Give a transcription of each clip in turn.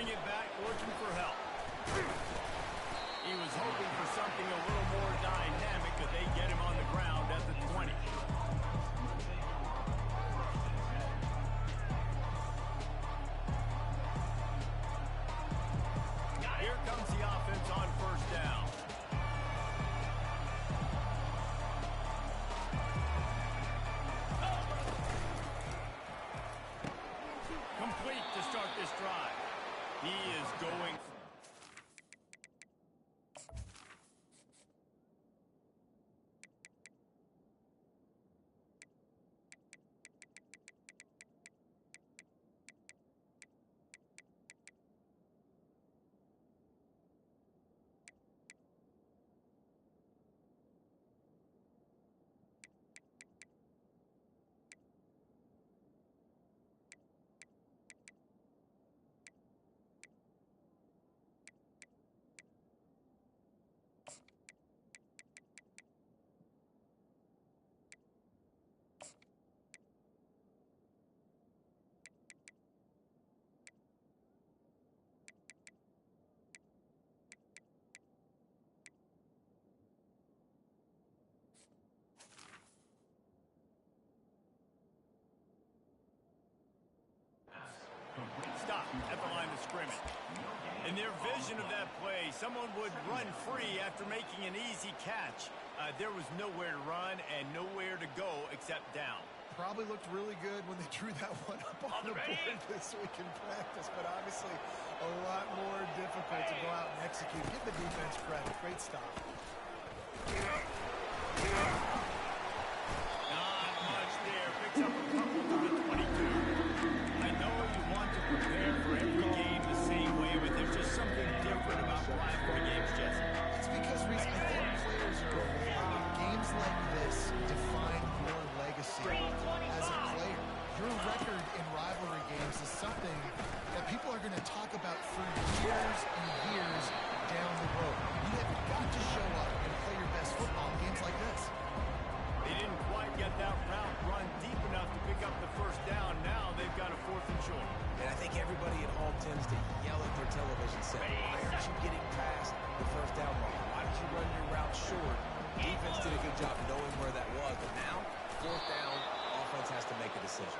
bring it back, looking for help. He was hoping for something a little more dynamic, but they get him on the ground at the 20. Here comes the offense on first down. Complete to start this drive. He is going. Stop at the line of scrimmage. In their vision of that play, someone would run free after making an easy catch. There was nowhere to run and nowhere to go except down. Probably looked really good when they drew that one up on the board this week in practice, but obviously a lot more difficult to go out and execute. Give the defense credit. Great stop. Not much there. Picks up a couple to the 22. I know you want to prepare for every game the same way, but there's just something different about rivalry games, Jesse. It's because, Reese, I think players are aware games like this define your legacy as a player. Your record in rivalry games is something that people are going to talk about for years and years down the road. You have got to show up and play your best football in games like this. They didn't quite get that route run deep enough to pick up the first down. Now they've got a 4th and short. And I think everybody at home tends to yell at their television set. Why aren't you getting past the first down line? Why did you run your route short? Defense did a good job knowing where that was. But now, 4th down, offense has to make a decision.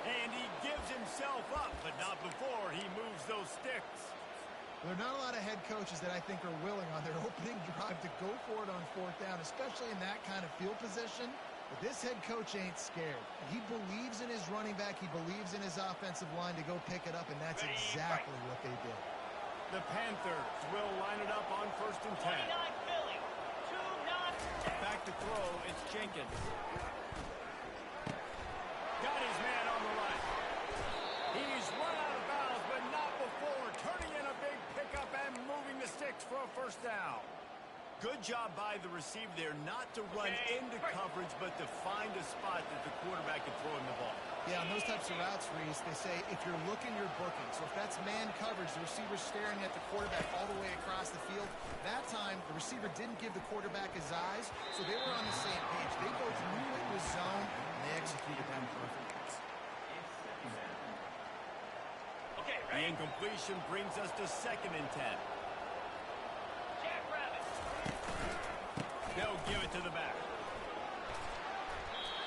And he gives himself up, but not before he moves those sticks. There are not a lot of head coaches that I think are willing on their opening drive to go for it on 4th down, especially in that kind of field position. But this head coach ain't scared. He believes in his running back. He believes in his offensive line to go pick it up, and that's exactly what they did. The Panthers will line it up on 1st and 10. Back to throw, it's Jenkins. Got his man on the right. He's run out of bounds, but not before turning in a big pickup and moving the sticks for a 1st down. Good job by the receiver there not to run into coverage, but to find a spot that the quarterback can throw him the ball. Yeah, on those types of routes, Reese, they say if you're looking, you're booking. So if that's man coverage, the receiver's staring at the quarterback all the way across the field. That time, the receiver didn't give the quarterback his eyes, so they were on the same page. They both knew it was zone, and they executed that perfectly. The incompletion brings us to 2nd and 10. They'll give it to the back.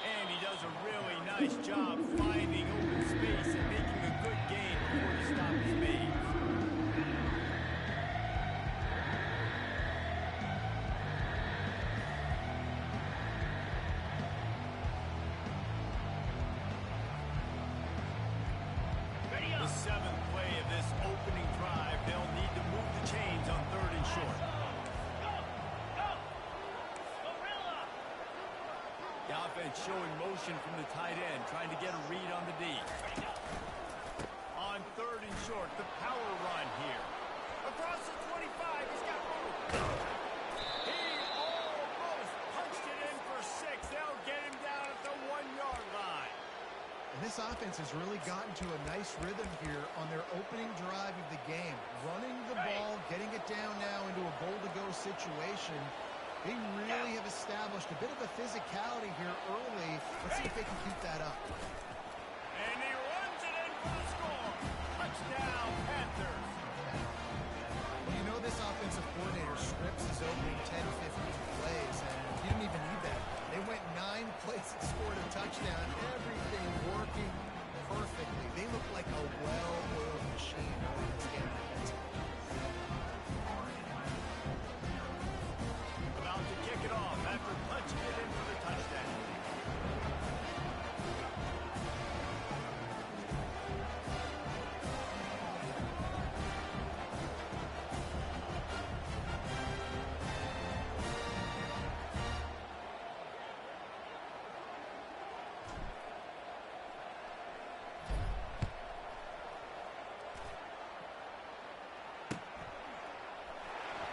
And he does a really nice job finding open space and making a good gain before the stop is made. The 7th play of this opening drive, they'll need to move the chains on 3rd and short. The offense showing motion from the tight end, trying to get a read on the D. On 3rd and short, the power run here. Across the 25, he's got room. He almost punched it in for 6. They'll get him down at the 1-yard line. And this offense has really gotten to a nice rhythm here on their opening drive of the game. Running the ball, getting it down now into a goal-to-go situation. They really have established a bit of a physicality here early. Let's see if they can keep that up. And he runs it in for the score. First down, Panthers. Well, you know this offensive coordinator scripts his opening 10, 15 plays, and he didn't even need that. They went 9 plays and scored a touchdown. Everything working perfectly. They look like a well-oiled machine early in this game. About to kick it off after punching it in for the touchdown.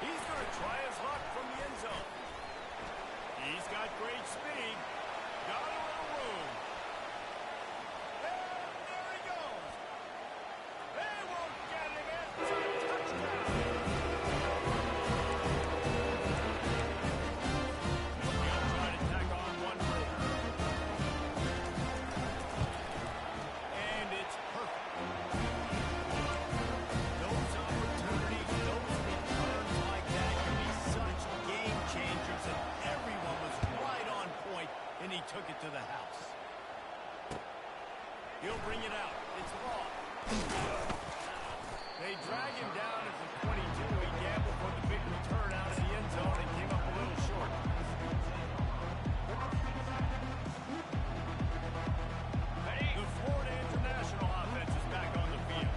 He's going to try his luck from the end zone. He's got great speed. Got a little room. And there he goes. They won't get him in. It's a touchdown. He'll try to tack on one more. And it's perfect. Those opportunities, those returns like that can be such game changers, and everyone was right on point, and he took it to the house. He'll bring it out. It's long. They drag him down at the 22. He gambled for the big return out of the end zone and came up a little short. The Florida International offense is back on the field.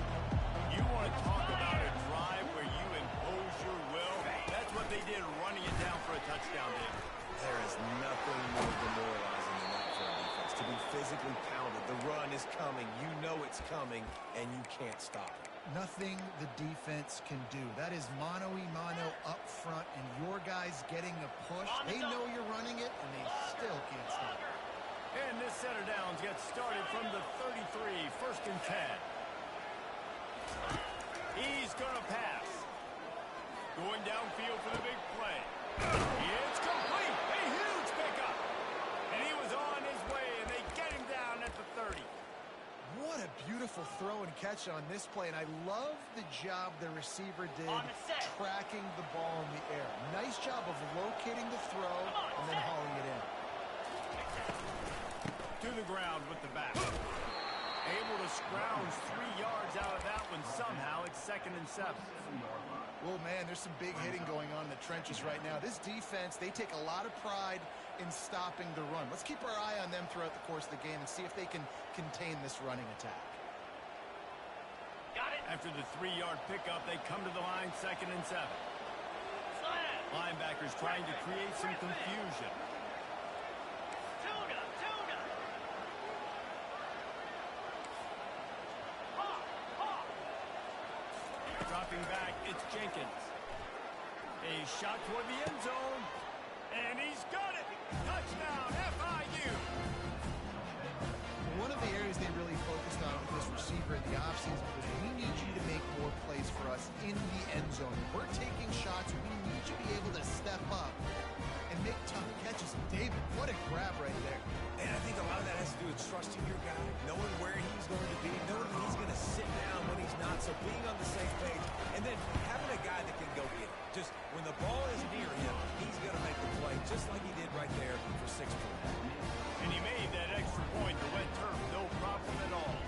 You want to talk about a drive where you impose your will? That's what they did, running it down for a touchdown, David. There is nothing more demoralizing than that for a defense. To be physically pounded, the run is coming, you know it's coming, and you can't stop it. Nothing the defense can do. That is mano-a-mano up front, and your guys getting a push. They know you're running it, and they still can't stop it. And this set of downs gets started from the 33, first and 10. He's going to pass. Going downfield for the big play. It's complete. A huge pickup. And he was on his way, and they get him down at the 30. What a beautiful throw and catch on this play, and I love the job the receiver did tracking the ball in the air. Nice job of locating the throw and then hauling it in. To the ground with the back. Able to scrounge 3 yards out of that one somehow. It's 2nd and 7. Well, man, there's some big hitting going on in the trenches right now. This defense, they take a lot of pride in stopping the run. Let's keep our eye on them throughout the course of the game and see if they can contain this running attack. Got it. After the 3-yard pickup, they come to the line, 2nd and 7. Linebackers trying to create some confusion. Dropping back, it's Jenkins. A shot toward the end zone. And he's got it. Touchdown, FIU. One of the areas they really focused on with this receiver in the offseason was we need you to make more plays for us in the end zone. We're taking shots. We need you to be able to step up and make tough catches. David, what a grab right there. And I think a lot of that has to do with trusting your guy, knowing where he's going to be, knowing that he's going to sit down when he's not, so being on the same page, and then having a guy that can go get it. Just when the ball is near him, he's going to make the play, just like he did right there for 6 points. And he made that extra point to wet turf, no problem at all.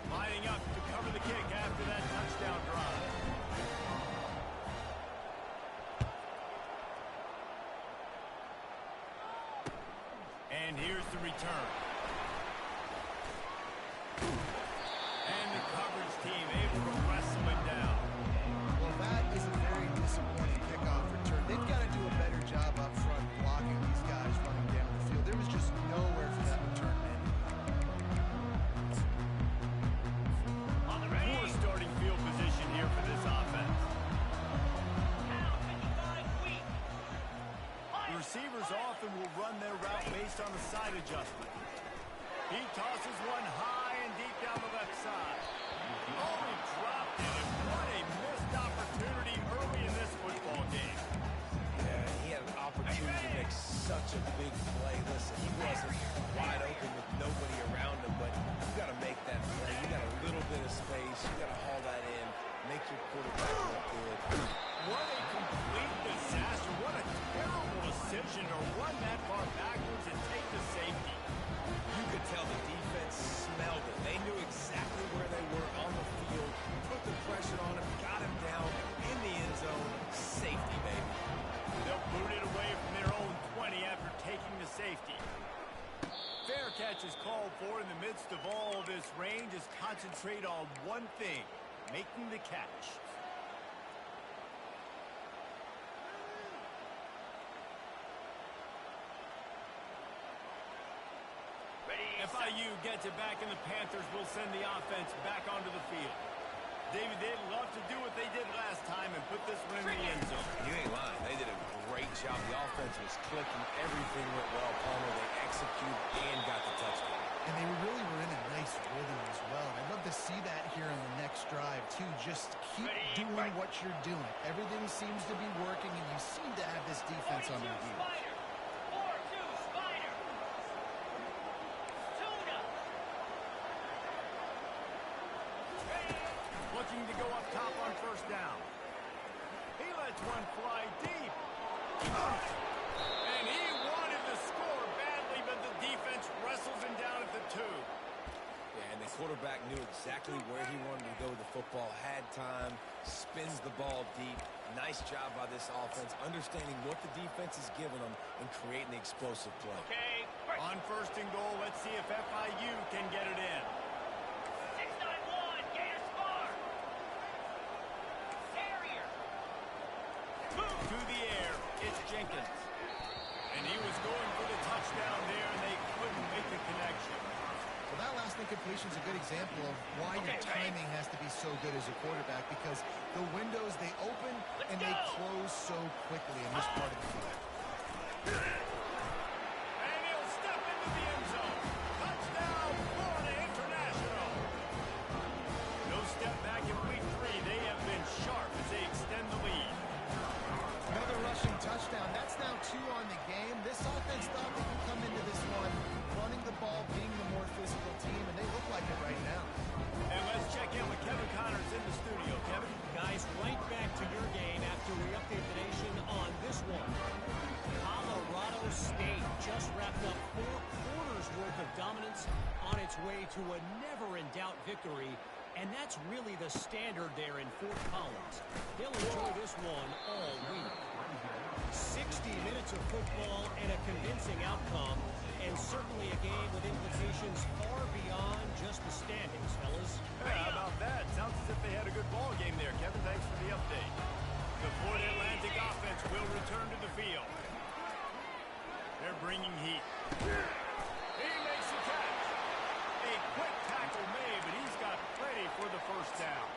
Lining up to cover the kick after that touchdown drive. And here's the return. And the coverage team able to wrestle it down. Well, that is a very disappointing kickoff return. They've got to do a better job up front blocking these guys running down the field. There was just nowhere for that return man. Poor starting field position here for this offense. The receivers often will run their route based on the side adjustment. He tosses one high, and deep down the left side. Oh, he dropped it. And what a missed opportunity early in this football game. Yeah, he had an opportunity to make such a big play. Listen, he wasn't wide open with nobody around him, but you got to make that play. You got a little bit of space. You got to haul that in, make your quarterback look good. What a complete disaster. What a terrible decision to run that far backwards and take the safety. You could tell the defense smelled it. They knew exactly where they were on the field, put the pressure on him, got him down in the end zone. Safety, baby. They'll boot it away from their own 20 after taking the safety. Fair catch is called for. In the midst of all of this range, is concentrate on one thing, making the catch. FIU gets it back, and the Panthers will send the offense back onto the field. David, they'd love to do what they did last time and put this one in the end zone. You ain't lying. They did a great job. The offense was clicking. Everything went well. Palmer, they executed and got the touchdown. And they really were in a nice rhythm as well. I'd love to see that here in the next drive, too. Just keep doing what you're doing. Everything seems to be working, and you seem to have this defense on their heels. Looking to go up top on first down. He lets one fly deep. And he wanted to score badly, but the defense wrestles him down at the 2. Yeah, and the quarterback knew exactly where he wanted to go with the football, had time, spins the ball deep. Nice job by this offense, understanding what the defense is giving them and creating the explosive play. Okay. On first and goal, let's see if FIU can get it in. To the air, it's Jenkins. And he was going for the touchdown there, and they couldn't make the connection. Well, that last incompletion is a good example of why your timing has to be so good as a quarterback, because the windows, they open and they close so quickly in this part of the field. And he'll step into the end zone. Touchdown, Florida International. No step back in week 3. They have been sharp as they extend the lead. Another rushing touchdown. That's now 2 on the game. This offense thought they could come into this one running the ball, being the more physical team, and they look like it right now. And let's check in with Kevin Connors in the studio. Kevin? Guys, right back to your game after we update the nation on this one. Colorado State just wrapped up 4 quarters worth of dominance on its way to a never-in-doubt victory. And that's really the standard there in Fort Collins. They'll enjoy this one all week. 60 minutes of football and a convincing outcome, and certainly a game with implications far beyond just the standings, fellas. Hey, how about that? Sounds as if they had a good ball game there, Kevin. Thanks for the update. The Florida Atlantic offense will return to the field. They're bringing heat. He makes the catch. A quick tackle made, but he's got plenty for the first down.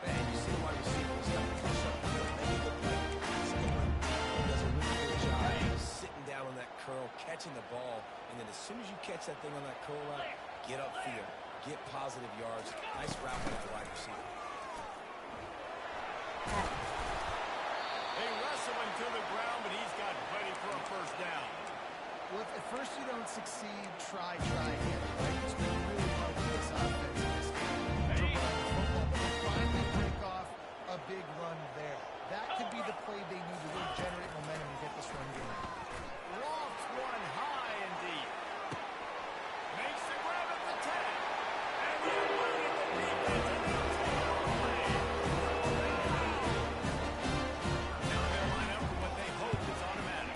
Man, you see the wide receiver stuff to push up the field. They look like he's going deep. Does a really good job sitting down on that curl, catching the ball, and then as soon as you catch that thing on that curl route, get upfield, get positive yards. Nice route by the wide receiver. They wrestle him to the ground, but he's got plenty for a first down. Well, if at first you don't succeed, try again, right? It's been really hard for this offense in this game to run the football, but they finally break off a big run there. That could be the play they need to really generate momentum and get this run game. Lofts one high and deep. Makes the grab at the 10. And he eluded the defense, and they'll take it away. Now they'll line up for what they hope is automatic.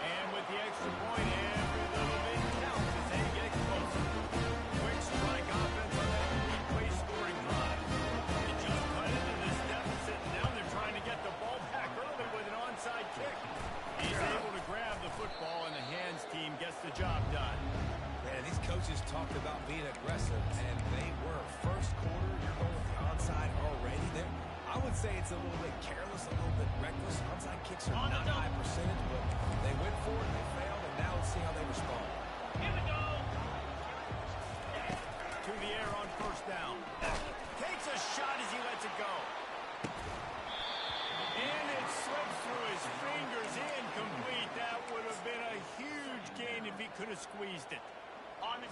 And with the extra point, every little bit counts as they get closer. Quick strike offense on that 3-play scoring drive. They just cut into this deficit, and now they're trying to get the ball back early with an onside kick. He's able to grab the football, and the hands team gets the job done. Man, these coaches talked about being aggressive, and they were. First quarter, you're going with the onside already. I would say it's a little bit careless, a little bit reckless. Onside kicks are not high percentage, but they went for it, they failed, and now let's see how they respond. Here we go. to the air on first down. Takes a shot as he lets it go. And it slips through his fingers, incomplete. That would have been a huge gain if he could have squeezed it.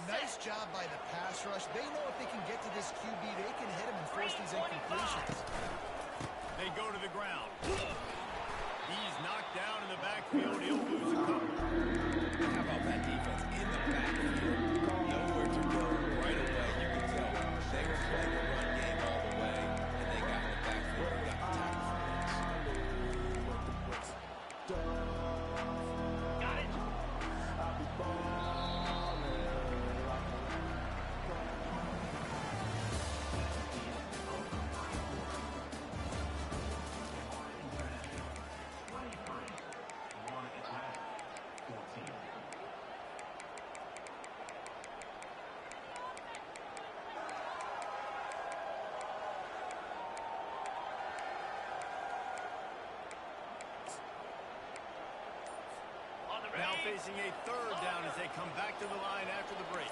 Nice job by the pass rush. They know if they can get to this QB, they can hit him and force these incompletions. They go to the ground. He's knocked down in the backfield. He'll lose a couple. How about that defense in the backfield? Nowhere to go right away. You can tell they were playing the run game all the way, and they got in the backfield and got the tackle for this. Got it. Now facing a third down as they come back to the line after the break.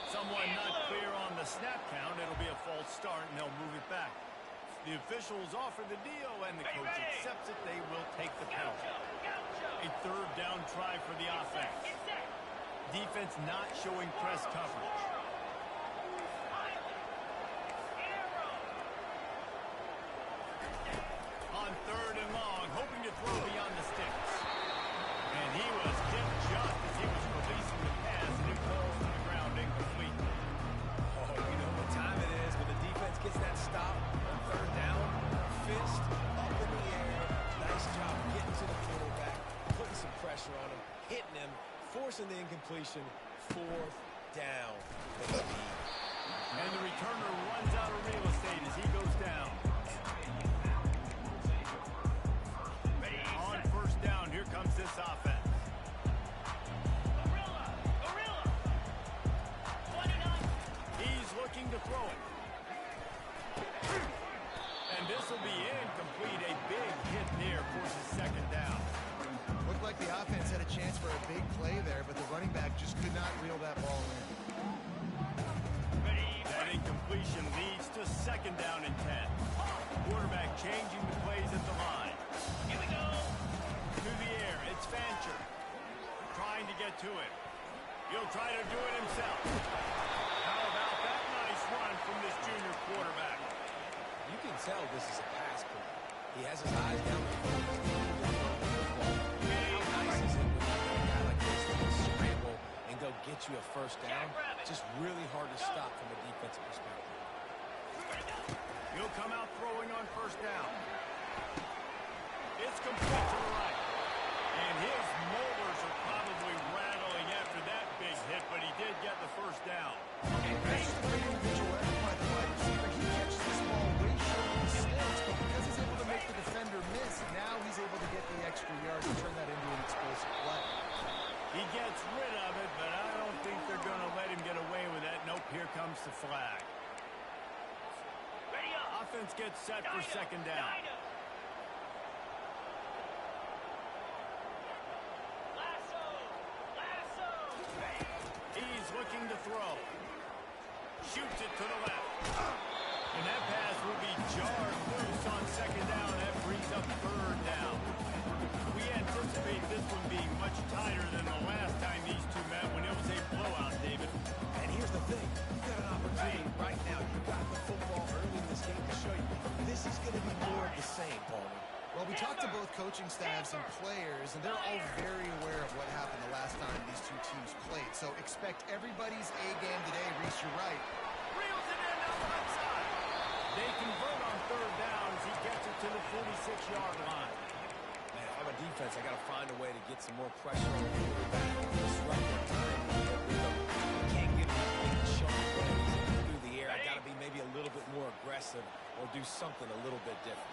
Someone not clear on the snap count. It'll be a false start, and they'll move it back. The officials offer the deal, and the coach accepts it. They will take the penalty. A third down try for the offense. Defense not showing press coverage. On third and long, hoping to throw beyond the sticks. And he was hit just as he was releasing the pass, and it falls to the ground incomplete. Oh, you know what time it is when the defense gets that stop on third down. Fist up in the air. Nice job getting to the quarterback, putting some pressure on him, hitting him, forcing the incompletion. Fourth down. And the returner runs out of real estate as he goes down. On first down, here comes this offense. He's looking to throw it. And this will be incomplete. A big hit there forces second down. Looked like the offense had a chance for a big play there, but the running back just could not reel that ball in. That incompletion leads to second down and 10. Quarterback changing the plays at the line. Here we go. To the air, it's Fancher. Trying to get to it. He'll try to do it himself. How about that nice run from this junior quarterback? You can tell this is a pass play. He has his eyes down the field. How nice is it when you have a guy like this that can scramble and go get you a first down? Just really hard to stop from a defensive perspective. He'll come out throwing on first down. It's complete to the right. And his molars are probably rattling after that big hit, but he did get the first down. That's just a great individual effort by the wide receiver. He catches this ball way short of the sticks, but because he's able to make the defender miss, now he's able to get the extra yards and turn that into an explosive play. He gets rid of it, but I don't think they're going to let him get away with that. Nope, here comes the flag. Offense gets set for second down. He's looking to throw. Shoots it to the left. And that pass will be jarred loose on second down. That brings up third down. We anticipate this one being much tighter than the last time these two met when it was a blowout, David. And here's the thing. You've got an opportunity right now. You've got the football early in this game to show you. This is going to be more of the same, Palmer. Well, we talked to both coaching staffs and players, and they're all very aware of what happened the last time these two teams played. So expect everybody's A game today. Reese, you're right. Reels it in on the left side. They convert on third down as he gets it to the 46-yard line. Man, if I'm a defense, I got to find a way to get some more pressure on the quarterback. Disrupt their time. I can't get him big sharp plays through the air. I got to be maybe a little bit more aggressive or do something a little bit different.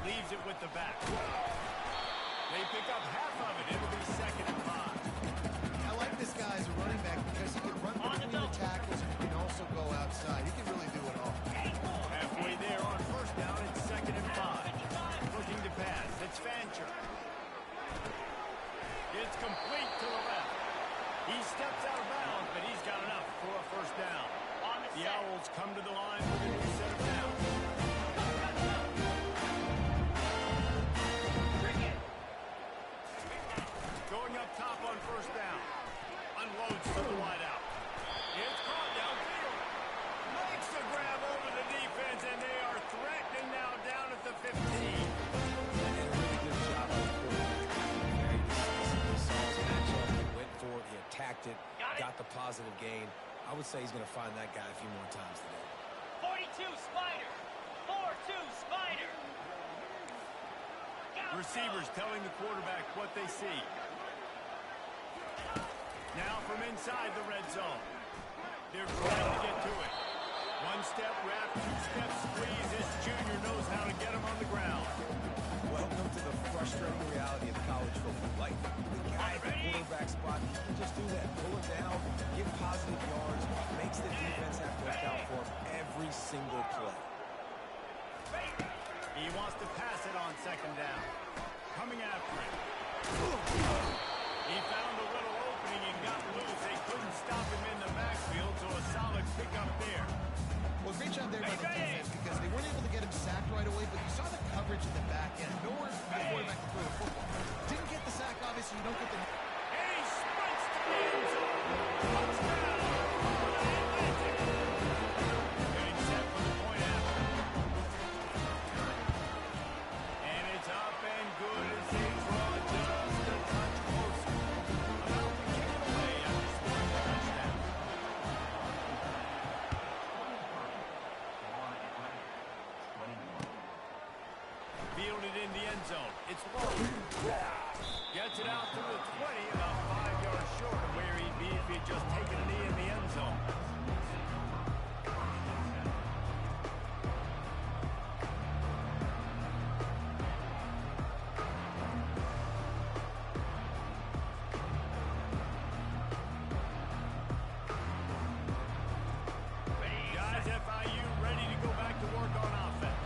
Leaves it with the back. They pick up half of it. It'll be second and 5. I like this guy as a running back because he can run between the tackles and he can also go outside. He can really do it all. Halfway there on first down, it's second and 5. down. The Owls come to the line with a new set of downs. Going up top on first down. Unloads to the wideout. It's caught downfield. Makes the grab over the defense, and they are threatening now down at the 15. And a really good job on the quarterback. Very decisive. He saw his matchup, he went for it, he attacked it, got the positive gain. I would say he's going to find that guy a few more times today. 42 Spider. 4-2 Spider. Receivers telling the quarterback what they see. Now from inside the red zone. They're trying to get to it. One step wrap, two step squeeze. This junior knows how to get him on the ground. Welcome to the frustrating reality of college football. Like, the guy at the quarterback spot, he can just do that. Pull him down, get positive yards, makes the defense have to account for him every single play. He wants to pass it on second down. Coming after it. He found a little opening and got loose. They couldn't stop him in the backfield, so a solid pickup there. Well, great job there by the defense because they weren't able to get him sacked right away, but you saw the coverage in the back end. Nowhere for the quarterback to throw the football. Didn't get the sack, obviously. You don't get the... And he sprints to the end zone. Touchdown. Getting set for the point after. And it's up and good as they draw just a touch closer. About to kick it away after scoring the touchdown. Fielded in the end zone. It's low. Gets it out to the 20, about 5 yards short of where he'd be if he'd just taken a knee in the end zone. Guys, FIU ready to go back to work on offense.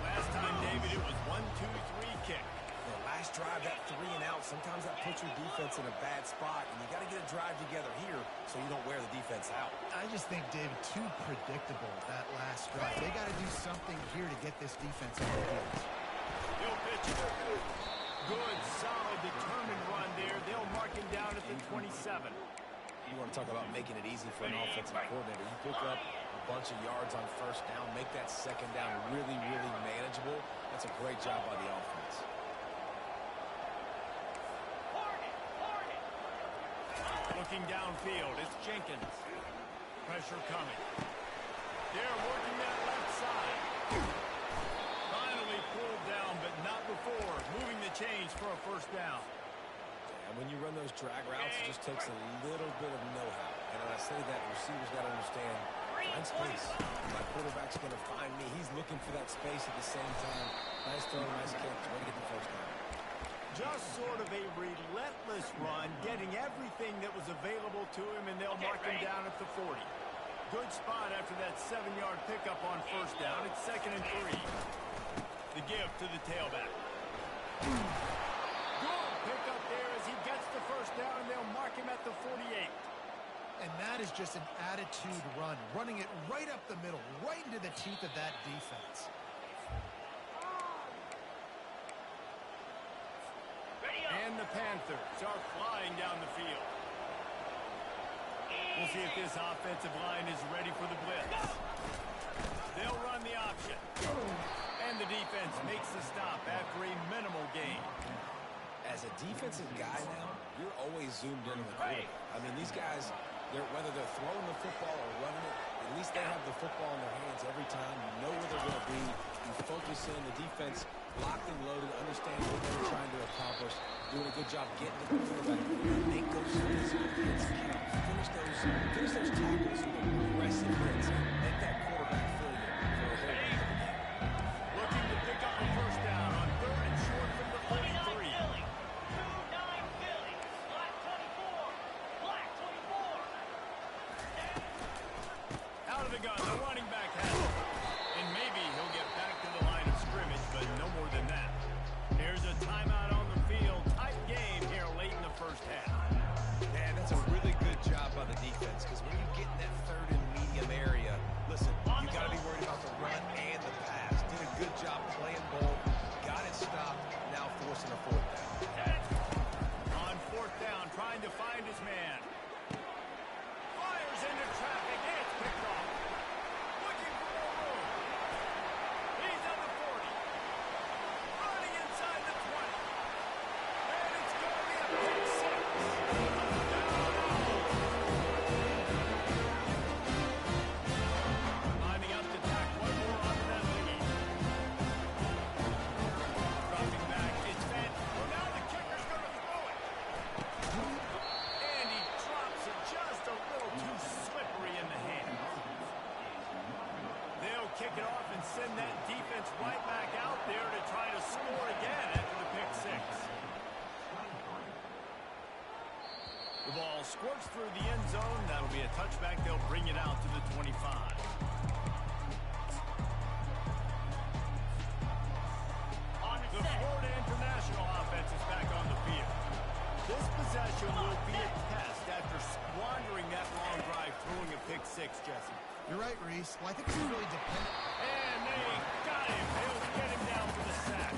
Last time, David, it was 1-2-3 kick. The last drive, that 3 and out, sometimes that puts your defense in a bad spot, and you got to get a drive together here so you don't wear the defense out. I just think, David, too predictable, that last drive. They got to do something here to get this defense on the heels. He'll pitch it. Good, solid, determined run there. They'll mark him down at the 27. You want to talk about making it easy for an offensive coordinator. You pick up a bunch of yards on first down, make that second down really, really manageable. That's a great job by the offense. Looking downfield, it's Jenkins. Pressure coming. They're working that left side. Finally pulled down, but not before. Moving the chains for a first down. And when you run those drag routes, it just takes a little bit of know-how. And when I say that, receivers got to understand, find space. My quarterback's going to find me. He's looking for that space at the same time. Nice throw, nice catch. Way to get the first down. Just sort of a relentless run, getting everything that was available to him, and they'll mark him down at the 40. Good spot after that 7-yard pickup on first down. It's 2nd and 3. The give to the tailback. Good pickup there as he gets the first down, and they'll mark him at the 48. And that is just an attitude run, running it right up the middle, right into the teeth of that defense. And the Panthers are flying down the field. We'll see if this offensive line is ready for the blitz. They'll run the option. And the defense makes the stop after a minimal gain. As a defensive guy now, you're always zoomed in on the quarterback. I mean, these guys, whether they're throwing the football or running it, at least they have the football in their hands every time. You know where they're going to be. You focus in. The defense locked and loaded, understand what they're trying to accomplish, doing a good job getting to the quarterback. Make those physical hits count. Finish those tackles with aggressive hits. Make that quarterback feel you for a whole rest of the game. Looking to pick up a first down on 3rd and short from the 43. Out of the gun, the running back has it. And maybe he'll get back to the line of scrimmage, but no more than that. There's a timeout on the field. Tight game here late in the first half. Man, that's a really good job by the defense, because when you get in that 3rd zone. That'll be a touchback. They'll bring it out to the 25. The Florida International offense is back on the field. This possession will be a test after squandering that long drive, throwing a pick six, Jesse. You're right, Reese. Well, I think it's really dependent. And they got him. They'll get him down for the sack.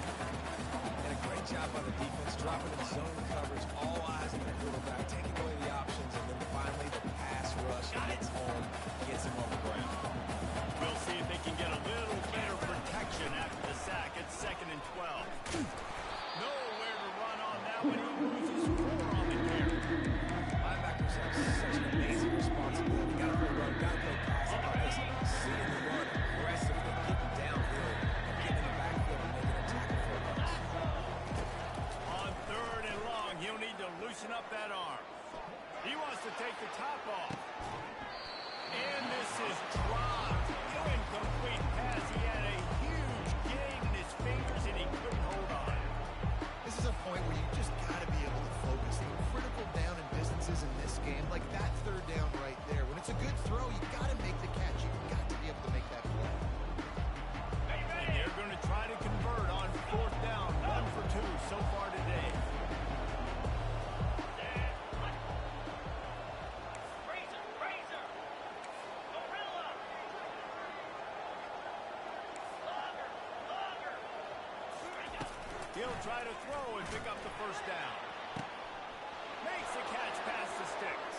And a great job by the defense, dropping in zone coverage, all eyes on the quarterback, taking away the options, and then finally the pass rush gets home, gets him on the ground. We'll see if they can get a little better protection after the sack. It's 2nd and 12. Nowhere to run on that one. He loses 4 on the carry. Linebackers have such an amazing responsibility. Got to play run, got to play pass. Seeing the run aggressively, getting downhill, getting in the backfield and making a tackle for a loss. On 3rd and long, he'll need to loosen up that arm. He wants to take the top off. And this is dropped. Incomplete pass. He had a huge gain in his fingers, and he couldn't hold on. This is a point where you just got to be able to focus. The critical down and distances in this game, like that 3rd down right there. When it's a good throw, you got to make the catch. You've got to be able to make that play. And they're going to try to convert on 4th down. 1 for 2 so far today. He'll try to throw and pick up the 1st down. Makes the catch past the sticks.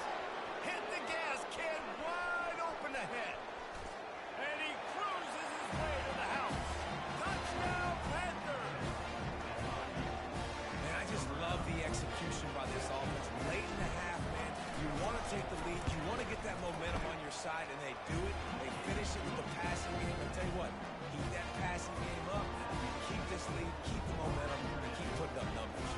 Hit the gas, kid, wide open ahead. And he cruises his way to the house. Touchdown, Panthers! Man, I just love the execution by this offense. Late in the half, man, you want to take the lead. You want to get that momentum on your side, and they do it. They finish it with the passing game. I'll tell you what, keep that passing game up. Keep this lead, keep the momentum, and keep putting up numbers.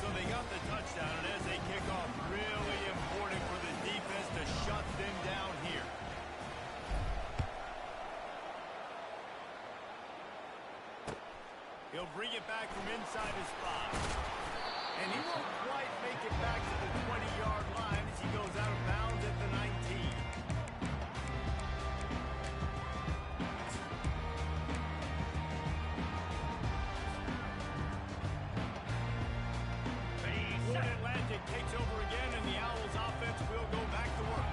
So they got the touchdown, and as they kick off, really important for the defense to shut them down here. He'll bring it back from inside his spot. And he won't quite make it back to the 20-yard line as he goes out of bounds at the 19. Atlantic takes over again, and the Owls offense will go back to work.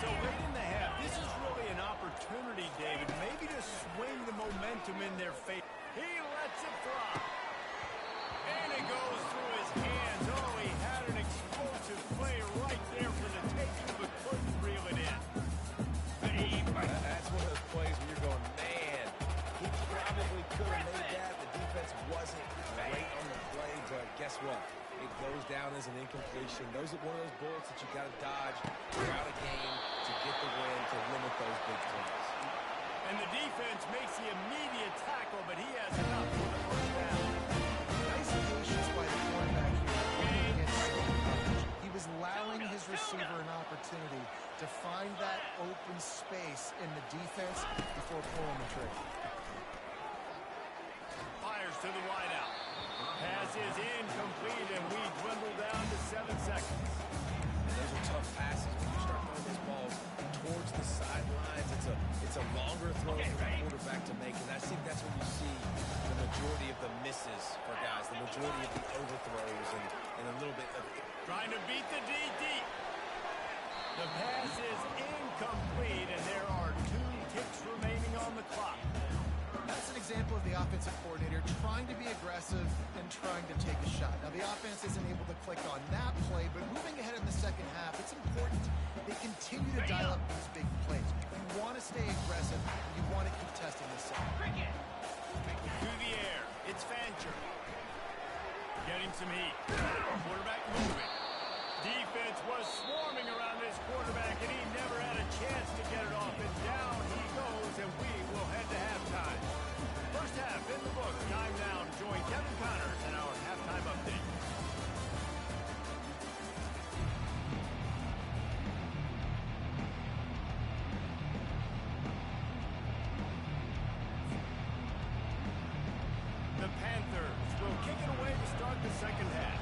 So late in the half, this is really an opportunity, David, maybe to swing the momentum in their favor. He lets it fly. And it goes through his hands. Oh, he had an explosive play right there for the taking, but couldn't reel it in. That's one of those plays where you're going, man, he probably could have made that. The defense wasn't great on the play, but guess what? It goes down as an incompletion. Those are one of those bullets that you got to dodge throughout a game to get the win, to limit those big plays. And the defense makes the immediate tackle, but he has enough for the 1st down. Nice patience by the quarterback here against zone coverage. He was allowing his receiver an opportunity to find that open space in the defense before pulling the trigger. Fires to the wideout. Pass is incomplete, and we dwindle down to 7 seconds. And those are tough passes when you start throwing those balls towards the sidelines. It's a longer throw for the quarterback to make, and I think that's when you see the majority of the misses for guys, the majority of the overthrows, and a little bit of it. Trying to beat the D deep. The pass is incomplete, and there are 2 ticks remaining on the clock. That's an example of the offensive coordinator trying to be aggressive and trying to take a shot. Now, the offense isn't able to click on that play, but moving ahead in the 2nd half, it's important they continue to dial up these big plays. You want to stay aggressive. You want to keep testing this out. Through the air, it's Fancher. Getting some heat. Quarterback moving. Defense was swarming around this quarterback, and he never had a chance to get it off. And down he goes, and we will head to halftime. 1st half in the books. Time now to join Kevin Connors in our halftime update. The Panthers will kick it away to start the 2nd half.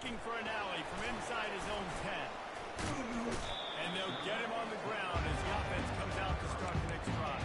looking for an alley from inside his own 10. And they'll get him on the ground as the offense comes out to start the next drive.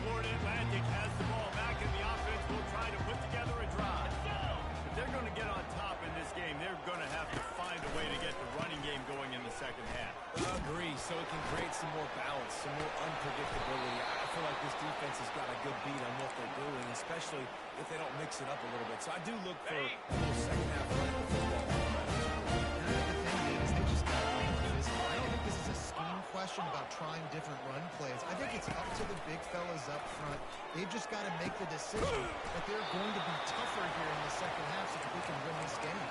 Florida Atlantic has the ball back, and the offense will try to put together a drive. If they're going to get on top in this game, they're going to have to find a way to get the running game going in the second half. I agree, so it can create some more balance, some more unpredictability. I feel like this defense has got a good beat on what they're doing, especially if they don't mix it up a little bit. So I do look for a little second half running the football. And the thing is, they just got to be physical. I don't think this is a scheme question about trying different run plays. I think it's up to the big fellas up front. They've just got to make the decision that they're going to be tougher here in the second half so that we can win this game.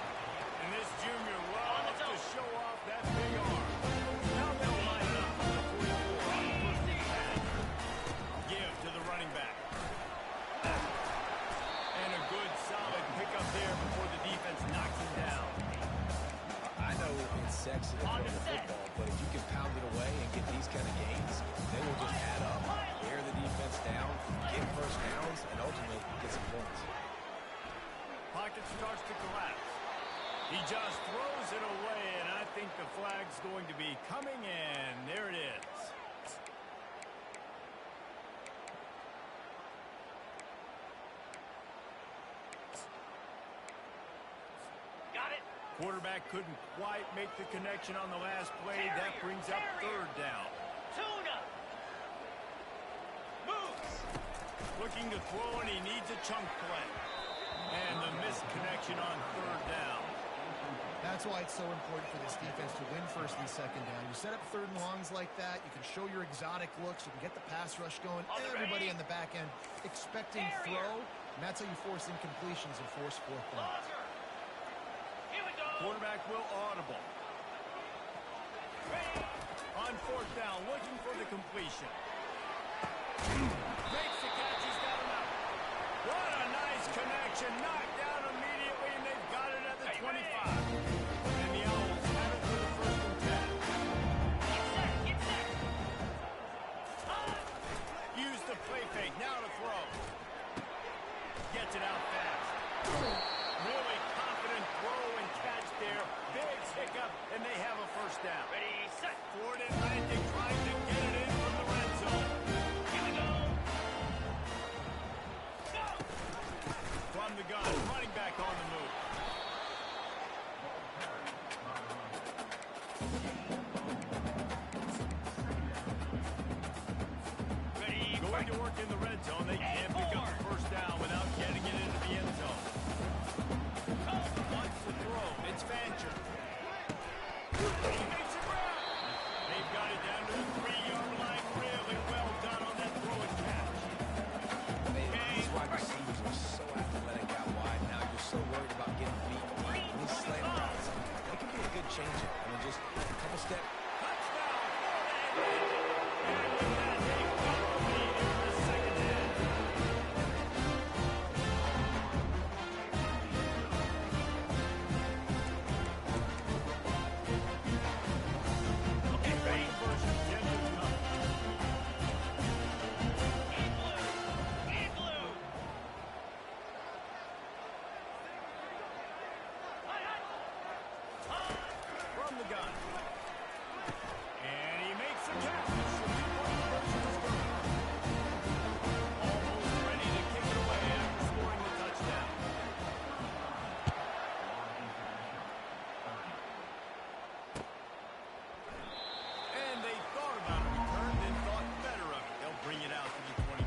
And this junior loves to show off that big arm. Now they'll line it up from the 44 on the first and 10. Give to the running back. And a good solid pickup there before the defense knocks him down. I know it's sexy to throw the football, but if you can pound it away and get these kind of gains, they will just add up, wear the defense down, get first downs, and ultimately get some points. Pocket starts to collapse. He just throws it away, and I think the flag's going to be coming in. There it is. Got it. Quarterback couldn't quite make the connection on the last play. That brings up third down. Tuna. Moves. Looking to throw, and he needs a chunk play. And the missed connection on third down. That's why it's so important for this defense to win first and second down. You set up third and longs like that. You can show your exotic looks. You can get the pass rush going. Everybody on the back end expecting throw. And that's how you force incompletions and force fourth down. Here we go. Quarterback will audible. On fourth down, looking for the completion. Makes the catch. He's got him out. What a nice connection. Knocked down immediately, and they've got it at the 25. And the Owls have it for the first and 10. Get set. Use the play fake. Now to throw. Gets it out fast. Really confident throw and catch there. Big hiccup, and they have a first down. Ready, set. Florida Atlantic trying to get it in from the red zone. Here we go. Go. From the gun, running back on the move. Ready, Going to work in the red zone. They can't pick up the first down without getting it into the end zone. Wants to throw. It's Fancher. He makes it grab. They've got it down to the 3-yard line. Really well done on that throw and catch. These wide receivers are so athletic out wide now. You're so worried about getting beat deep. And these slant routes, they can be a good change. I mean, just a couple steps. Touchdown, Florida Atlantic. And with that, they've got the lead in the second half. Okay, ready. First and 10 will come. In blue. From the gun. And he makes the catch. Almost ready to kick it away after scoring the touchdown. And they thought about a return, then thought better of it. They'll bring it out to the 25.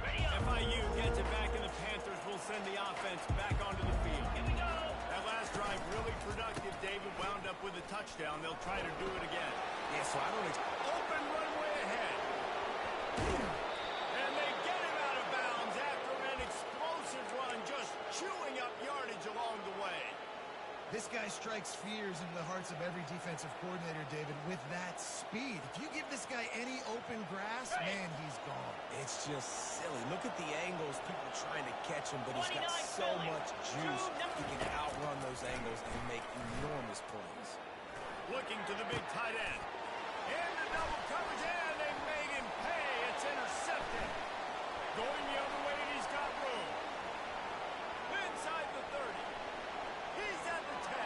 Ready up. FIU gets it back, and the Panthers will send the offense back onto the field. Here we go. That last drive really productive. David wound up with a touchdown. They'll try to do it again. Yeah, so I don't expect. Open runway ahead. And they get him out of bounds after an explosive run, just chewing up yardage along the way. This this guy strikes fears into the hearts of every defensive coordinator, David, with that speed. If you give this guy any open grass, man, he's gone. It's just silly. Look at the angles, people trying to catch him, but he's got so much juice. He can outrun those angles and make enormous plays. Looking to the big tight end. In the double coverage, and they made him pay. It's intercepted. Going the other way, and he's got room. Inside the 30. He's at the 10.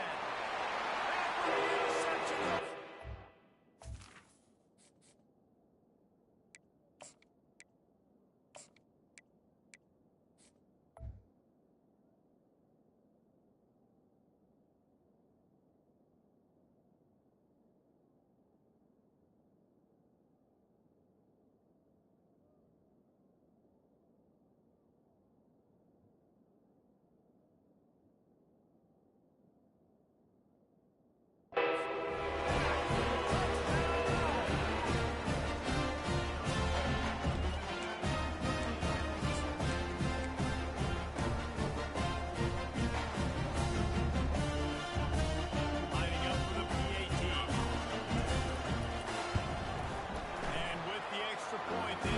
And with the interception.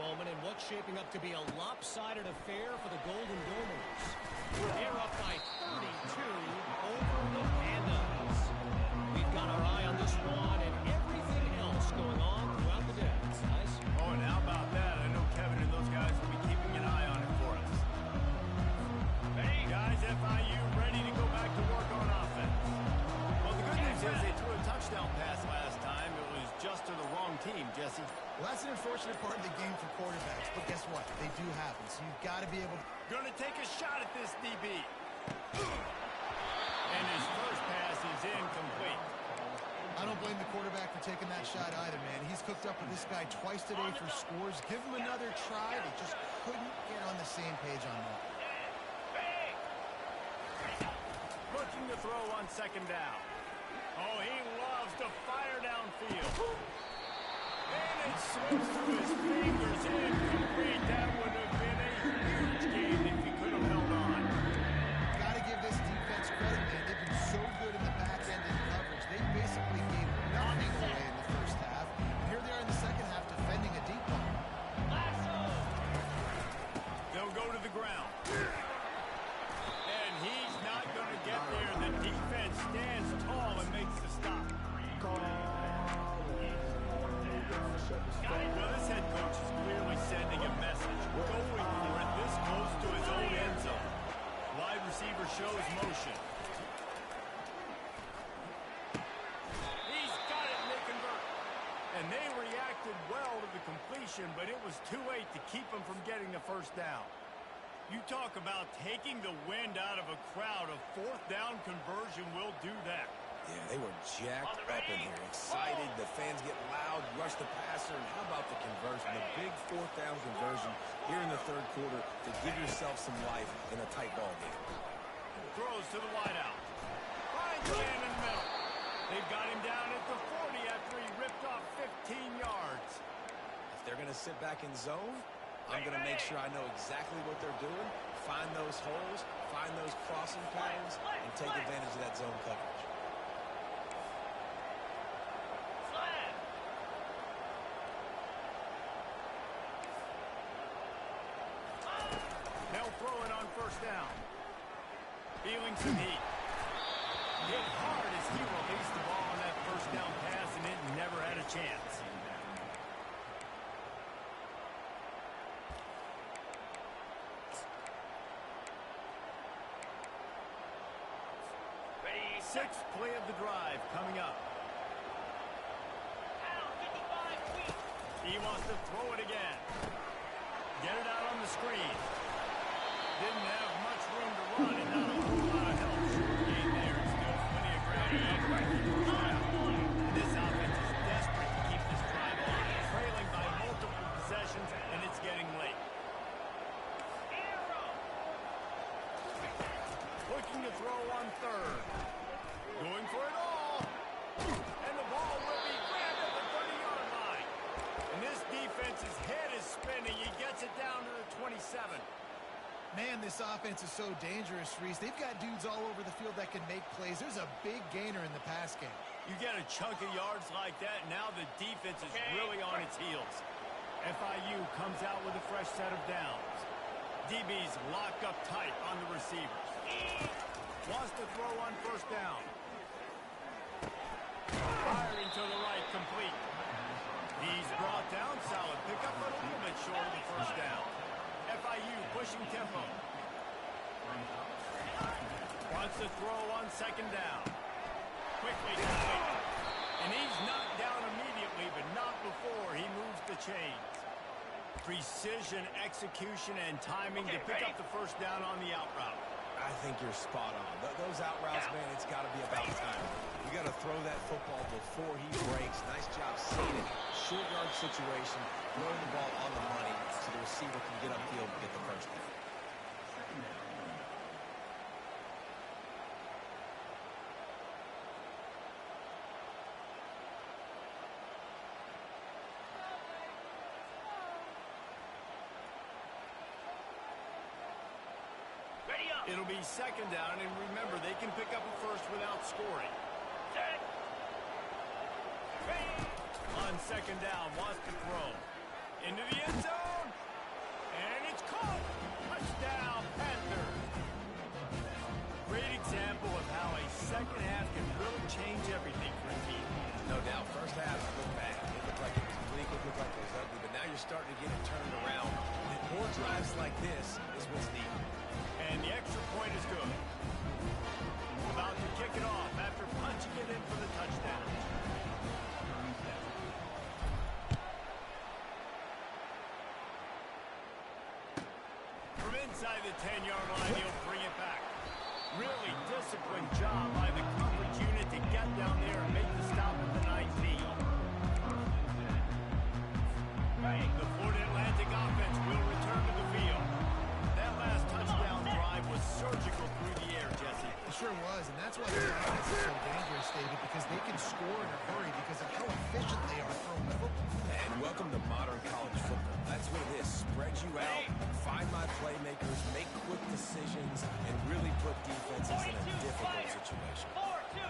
Moment in what's shaping up to be a lopsided affair for the Golden Domers. They're up by 32 over the Pandas. We've got our eye on this one and everything else going on throughout the day. Guys? Oh, and how about that? I know Kevin and those guys will be keeping an eye on it for us. Hey, guys, FIU ready to go back to work on offense. Well, the good news is they threw a touchdown pass last time. It was just to the wrong team, Jesse. Well, that's an unfortunate part of the game for quarterbacks, but guess what? They do happen, so you've got to be able to... Gonna take a shot at this DB. And his first pass is incomplete. I don't blame the quarterback for taking that shot either, man. He's cooked up with this guy twice today for scores. Give him another try. They just couldn't get on the same page on that. Looking to throw on second down. Oh, he loves to fire downfield. And it slips through his fingers. Incomplete. That would have been a huge game if he could have held on. Got to give this defense credit, man. They've been so good in the back end in coverage. They basically gave nothing away in the first half. And here they are in the second half defending a deep ball. They'll go to the ground. And he's not going to get there. The defense stands tall and makes the stop. Well, this head coach is clearly sending a message. Going for it this close to his own end zone. Wide receiver shows motion. He's got it, and they convert. And they reacted well to the completion, but it was too late to keep them from getting the first down. You talk about taking the wind out of a crowd. A fourth down conversion will do that. Yeah, they were jacked up in here, excited. The fans get loud, rush the passer, and how about the conversion? The big fourth down conversion here in the third quarter to give yourself some life in a tight ball game. Throws to the wideout. Finds a man in the middle. They've got him down at the 40 after he ripped off 15 yards. If they're going to sit back in zone, I'm going to make sure I know exactly what they're doing, find those holes, find those crossing patterns, and take advantage of that zone coverage. They'll throw it on first down. Feeling some heat. Hit hard as he released the ball on that first down pass, and it never had a chance. Sixth play of the drive coming up. He wants to throw it again. Get it out on the screen. Didn't have much room to run and not a whole lot of help. Short game there. Still plenty of ground cover. This offense is desperate to keep this drive on. Trailing by multiple possessions, and it's getting late. Looking to throw on third. Going for it all. And the ball will be grabbed at the 30-yard line. And this defense's head is spinning. He gets it down to the 27. Man, this offense is so dangerous, Reese. They've got dudes all over the field that can make plays. There's a big gainer in the pass game. You get a chunk of yards like that, now the defense is really on its heels. FIU comes out with a fresh set of downs. DB's locked up tight on the receivers. Wants to throw on first down. Firing to the right, complete. He's brought down, solid pickup, but a little bit short of the first down. FIU pushing tempo. Wants to throw on second down. Quickly complete. And he's knocked down immediately, but not before he moves the chains. Precision, execution, and timing to pick up the first down on the out route. I think you're spot on. Those out routes, man, it's got to be about time. You got to throw that football before he breaks. Nice job seeing it. Short yard situation, throwing the ball on the money so the receiver can get upfield and get the first down. It'll be second down, and remember, they can pick up a first without scoring. Set. On second down, wants to throw. Into the end zone. And it's caught. Touchdown, Panthers. Great example of how a second half can really change everything for a team. No doubt. First half looked bad. It looked like it was bleak. It looked like it was ugly. But now you're starting to get it turned around. And more drives like this is what's needed. And the extra point is good. About to kick it off after punching it in for the touchdown. From inside the 10-yard line, he'll bring it back. Really disciplined job by the coverage unit to get down there and make the stop at the 19. The Florida Atlantic offense will return to the field. That last touchdown drive was surgical through the air, Jesse. It sure was, and that's why the offense is so dangerous, David, because they can score in a hurry because of how efficient they are throwing the football. And welcome to modern college football. That's what it is. Spread you out, find my playmakers, make quick decisions, and really put defenses in a difficult situation. 4-2.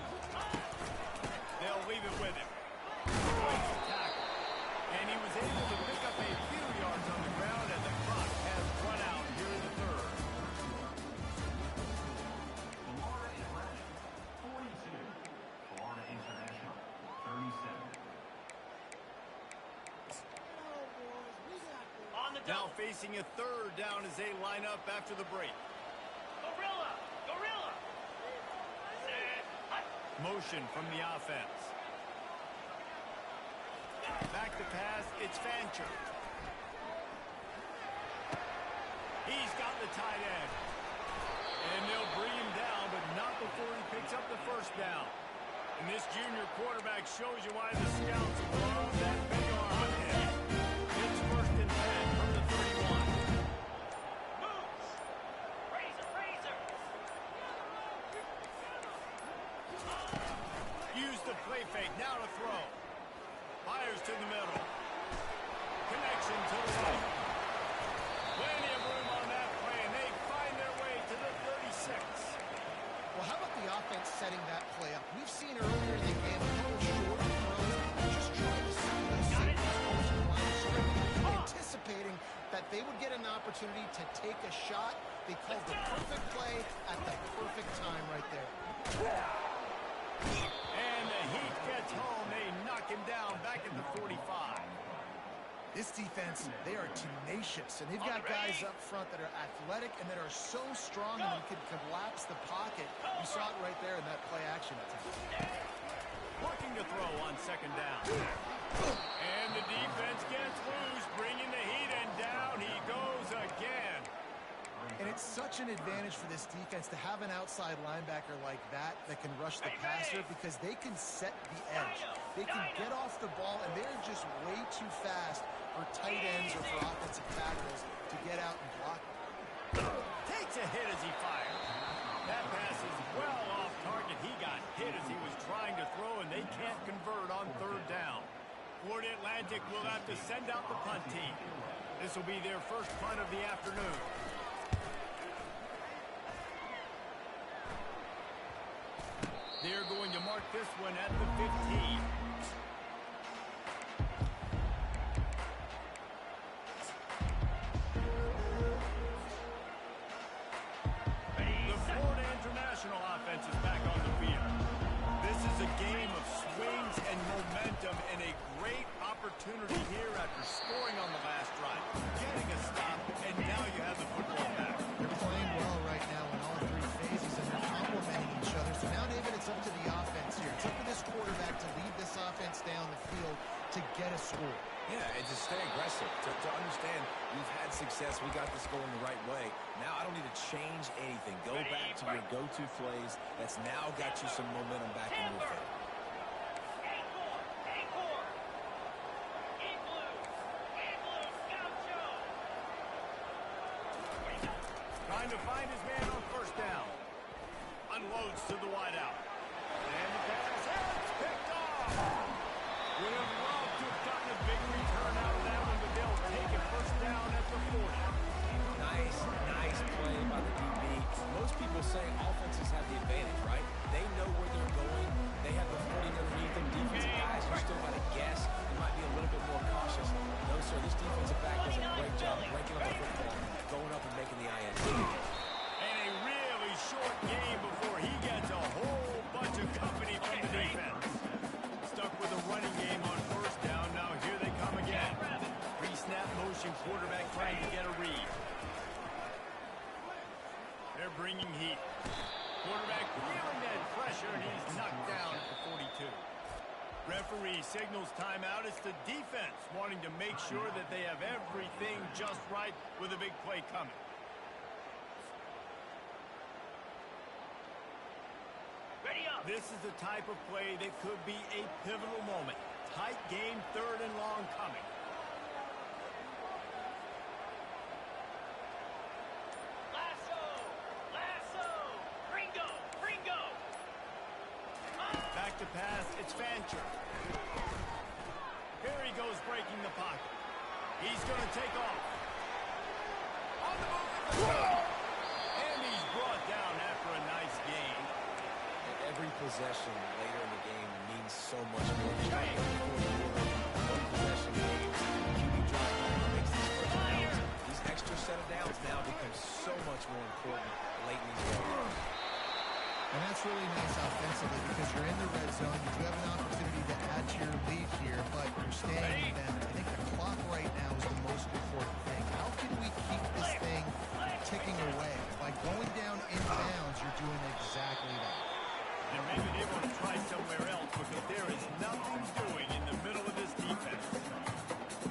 They'll leave it with him. Breaks the tackle. And he was able to pick up a few yards on the ground, and the clock has run out here in the third. Florida Atlantic, 42. Florida International, 37. On the Now double. facing a third down as they line up after the break. Gorilla. Gorilla. Set. Hut. Motion from the offense. Back to pass, it's Fancher. He's got the tight end. And they'll bring him down, but not before he picks up the first down. And this junior quarterback shows you why the scouts love that big arm of his. It's first and 10 from the 31. Moves. Razor. Razor. Use the play fake, now to throw. Fires to the middle. Connection to the right. Plenty of room on that play, and they find their way to the 36. Well, how about the offense setting that play up? We've seen earlier in the game a couple short throws, just trying to see those safeties post the line of scrimmage, anticipating that they would get an opportunity to take a shot. They called the perfect play at the perfect time right there. And the Heat gets home. They knock him down back at the 45. This defense, they are tenacious, and they've got guys up front that are athletic and that are so strong and they can collapse the pocket. You saw it right there in that play action attempt. Looking to throw on second down. And the defense gets loose, bringing the Heat, and down he goes again. And it's such an advantage for this defense to have an outside linebacker like that can rush the passer because they can set the edge. They can get off the ball, and they're just way too fast for tight ends or for offensive tackles to get out and block. Takes a hit as he fires. That pass is well off target. He got hit as he was trying to throw, and they can't convert on third down. Florida Atlantic will have to send out the punt team. This will be their first punt of the afternoon. They're going to mark this one at the 15. The Florida International offense is back on the field. This is a game of swings and momentum and a great opportunity here after scoring on the last drive, getting a stop, and now you have the football back. They're playing well right now in all three phases, and they're complementing each other. So now, David, it's up to the offense here. It's up to this quarterback to lead this offense down the field to get a score. Yeah, and to stay aggressive, to understand we've had success, we got this going the right way. Now I don't need to change anything. Go back to your go-to plays. That's now got you some momentum back in your favor. Trying to find his man on first down. Unloads to the wideout. And the pass, it's picked off. Would have loved to have gotten a big return out of that one, but they'll take it first down at the 40. Nice play by the DB. Most people say offenses have the advantage, right? They know where they're going. They have the footing underneath them. Defensive guys, you still got to guess. They might be a little bit more cautious. No, sir, this defensive back does a great job breaking up the football, going up and making the INT. And a really short game before he gets a whole bunch of company from the defense. Stuck with a running game on first down. Now here they come again. Pre-snap motion, quarterback trying to get a read. They're bringing heat. Quarterback feeling that pressure, and he's knocked down at the 42. Referee signals timeout. It's the defense wanting to make sure that they have everything just right with a big play coming. Ready up. This is the type of play that could be a pivotal moment. Tight game, third and long coming. Lasso. Gringo. Back to pass, it's Fancher. Here he goes breaking the pocket. He's going to take off. On the move. And he's brought down after a nice gain. Every possession later in the game means so much more. One possession games, QB drop back makes these first downs. These extra set of downs now become so much more important late in these games. And that's really nice offensively because you're in the red zone. You do have an opportunity to add to your lead here, but you're staying with them. I think the clock right now is the most important thing. How can we keep this thing ticking away? By going down in bounds, you're doing exactly that. And maybe they want to try somewhere else because there is nothing doing in the middle of this defense.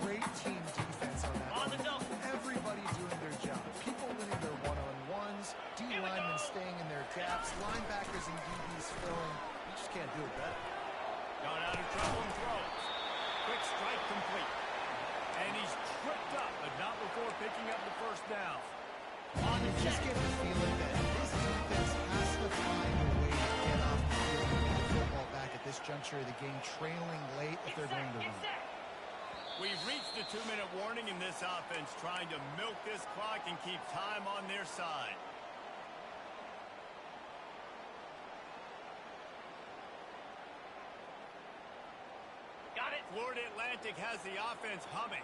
Great team defense on that. On the double. Everybody doing their job. People winning their one-on-ones, D-linemen staying in their gaps, linebackers and DBs filling. You just can't do it better. Got out of trouble and throws. Quick strike complete. And he's tripped up, but not before picking up the first down. You just get the feeling that this defense has to find a way to get off the field and get the football back at this juncture of the game, trailing late if they're going to win. We've reached the 2-minute warning in this offense, trying to milk this clock and keep time on their side. Got it. Florida Atlantic has the offense humming.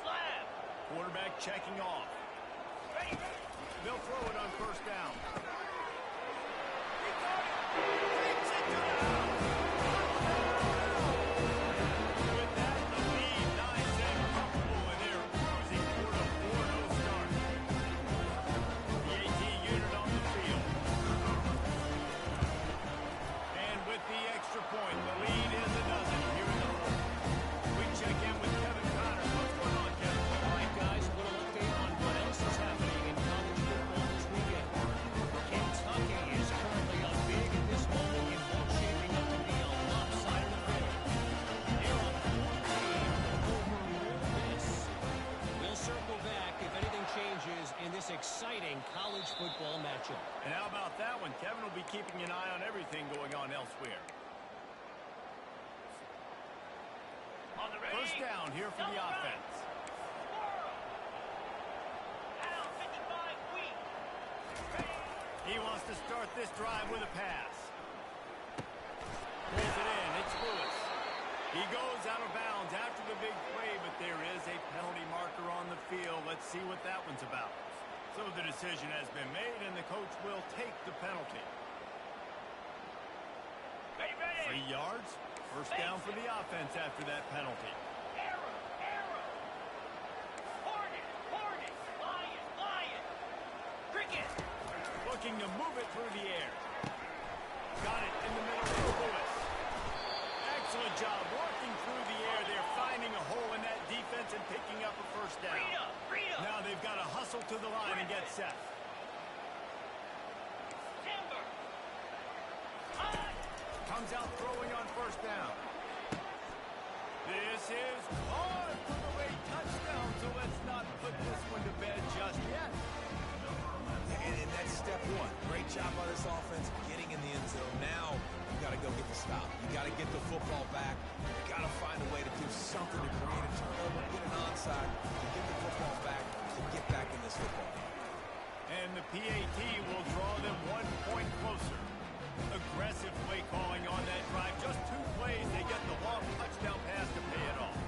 Slab. Quarterback checking off. Ready. They'll throw it on first down. He got it. Takes it to the house. With that, the lead nice and comfortable, and they're cruising toward a 4-0 start. The 18 unit on the field. And with the extra point, the lead is a dozen here in the fourth. We check in with Kevin Connors. What's going on, Kevin? All right, guys, a little update on what else is happening in college football this weekend. Kentucky is currently up big at this moment exciting college football matchup. And how about that one? Kevin will be keeping an eye on everything going on elsewhere. On the ready. First down here for the offense. Down 55 weak. He wants to start this drive with a pass. Pulls it in. It's Lewis. He goes out of bounds after the big play, but there is a penalty marker on the field. Let's see what that one's about. So the decision has been made, and the coach will take the penalty. Ready. 3 yards. First down for the offense after that penalty. Arrow. Hornet. Lion. Cricket. Looking to move it through the air. Got it in the middle of Lewis. Excellent job working through the air. They're finding a hole in that defense and picking up a first down. Freedom. Now they've got to hustle to the line and get set. Timber. Comes out throwing on first down. This is on for the late touchdown, so let's not put this one to bed just yet. And that's step one. Great job by this offense getting in the end zone. Now you got to go get the stop. You got to get the football back. You got to find a way to do something to create a turnover, get an onside, to get the football back, to get back in this football game. And the PAT will draw them 1 point closer. Aggressive play calling on that drive. Just 2 plays, they get the long touchdown pass to pay it off.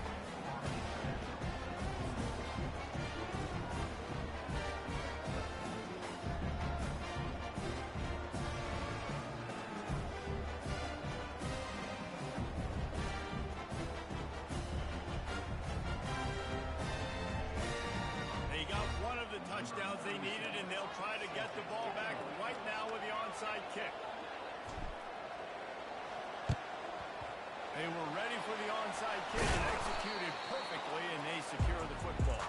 They got one of the touchdowns they needed, and they'll try to get the ball back right now with the onside kick. They were ready for the onside kick and executed perfectly, and they secure the football.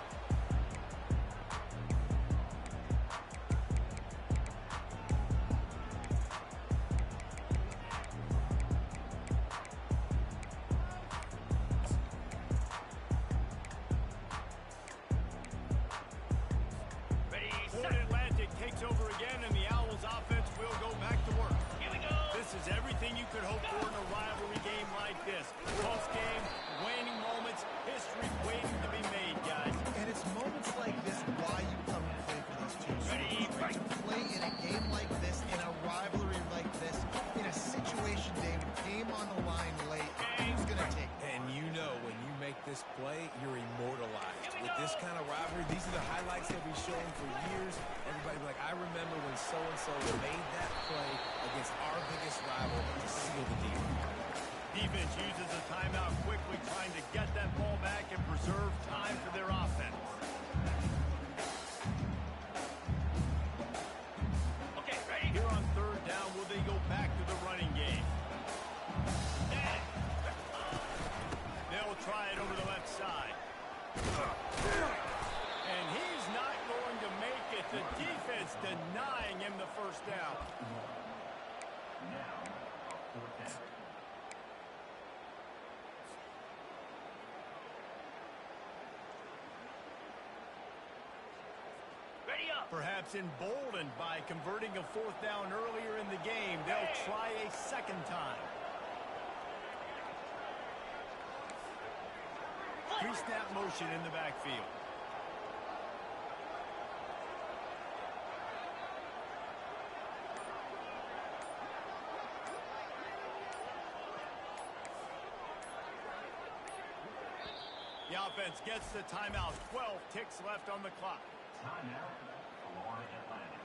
Ready. Fort Atlantic takes over again, and the Owls offense will go back to work. Here we go. This is everything you could hope for in a rivalry game like this. Close game, waning moments, history waiting to be made, guys. And it's moments like this why you come and play for these teams. Ready, break. To play in a game like this, in a rivalry like this, in a situation, Dave, game on the line late, who's going to take it? And you know when you make this play, you're immortalized. With this kind of rivalry, these are the highlights they'll be showing for years. Everybody will be like, I remember when so-and-so made that play against our biggest rival to seal the deal. Defense uses a timeout quickly, trying to get that ball back and preserve time for their offense. Okay, ready. Here on third down, will they go back to the running game? They'll try it over the left side. And he's not going to make it. The defense denying him the first down. Now, a 4th down. Ready up. Perhaps emboldened by converting a 4th down earlier in the game, they'll try a second time. Pre-snap motion in the backfield. The offense gets the timeout. 12 ticks left on the clock. Timeout, Florida Atlantic.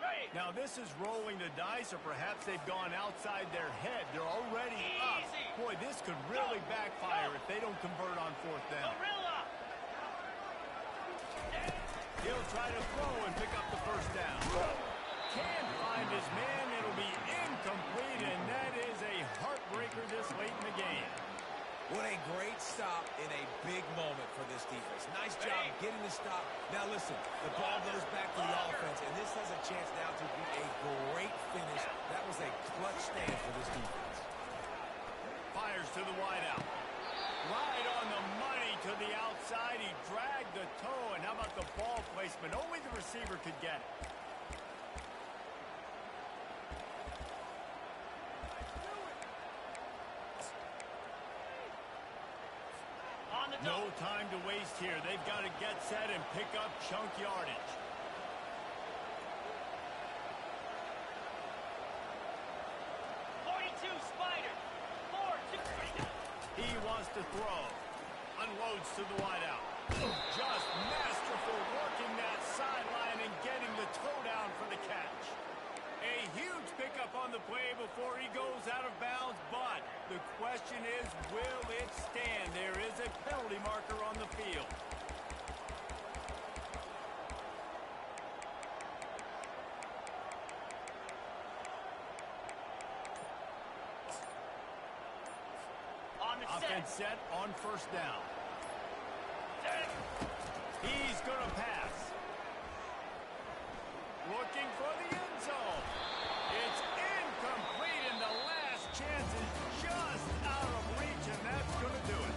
Ready. Now this is rolling the dice, or perhaps they've gone outside their head. They're already up. Easy. Boy, this could really backfire if they don't convert on 4th down. Gorilla. He'll try to throw and pick up the first down. Can't find his man. It'll be incomplete, and that is a heartbreaker this late in the game. What a great stop in a big moment for this defense. Nice job getting the stop. Now listen, the ball goes back to the offense, and this has a chance now to be a great finish. That was a clutch stand for this defense. Fires to the wideout. Right on the money to the outside. He dragged the toe, and how about the ball placement? Only the receiver could get it. No time to waste here. They've got to get set and pick up chunk yardage. He wants to throw. Unloads to the wideout. Just masterful working that sideline and getting the toe down for the catch. A huge pickup on the play before he goes out of bounds, but the question is, will it stand? There is a penalty marker on the field. Offense set on first down. He's going to pass. Looking for the end zone. It's incomplete, and the last chance is just out of reach, and that's going to do it.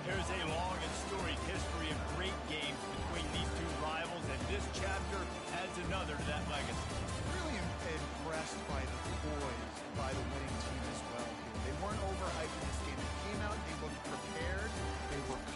There's a long and storied history of great games between these two rivals, and this chapter adds another to that legacy. Really impressed by the poise by the winning team as well. They weren't overhyped in this game. They came out, they looked prepared, they were